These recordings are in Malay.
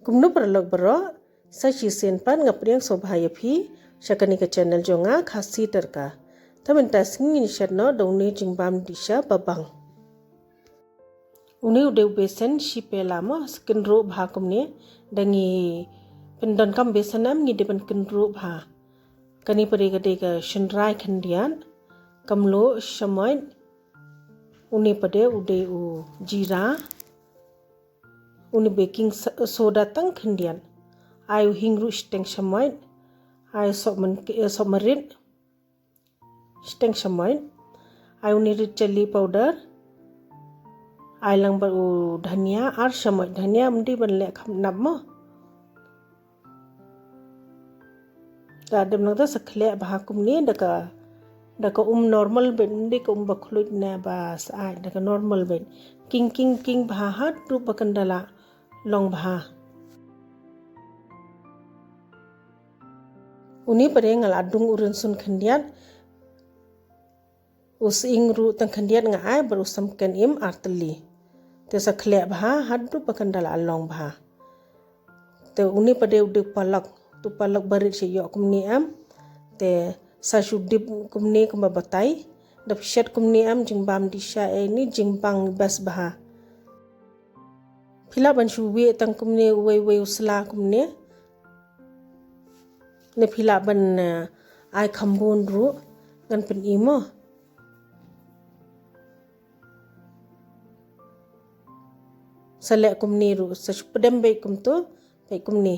Kumno perlok bero sa chisen pan ngapriang sobhaya phi shakani ka channel jonga khasi terka tamenta singin shet no doni jingbam disha babang uni ude besan shipela mo skinro bha kumne dangi pendon kam besanam ngi depan kinro bha kani pare gade ka Shynrai khandian Mluh Sohmarit uni pade ude u Jeera uni baking soda tang khandian ayu Hing ru steng Sohmarit ayu Sohmarit steng Sohmarit ayu ni red chili powder ayu lang bar u Dhonia ar Sohmarit Dhonia mdi ban le kham nap mo da dem nang ta sakhle bha kumni daka normal ben mdi ko bakhlut na ba sa daka normal ben king bha hat ru bakandala long bha uni pare ngal adung urun sun khandian using ru tang khandian nga ai bar usam kan im artli te sakhle bha hat ru bakandala long bha te uni pade udik palak tu palak barit se yo kumni am te sa shudip kumni kuma batai dap shet kumni am jingbam disha ni jingbang bas bha phila ban shuwi tang kumni we usla kumni ne phila ban ai khambun ru gan pen imo sale kumni ru sa pedem be kumto be kumni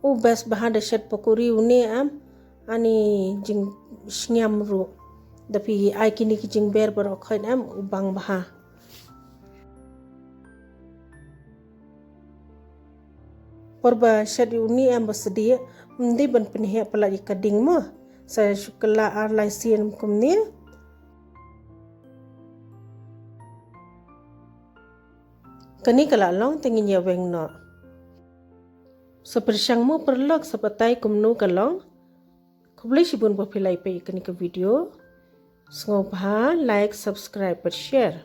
u bas bha da shet pakuri uni am ani jing shnyam ru dapi ai kini ki jingber bar khain am ubang bha porba shet uni am basdi mdi ban pinhe pala kading mo sa shukla ar laisian kumni kani kala long tingin ya weng no sa persyang mo perlok sa patay kumno kalong kublai shibun pa pilay pa ikani ka video. Sngop ha, like, subscribe, share.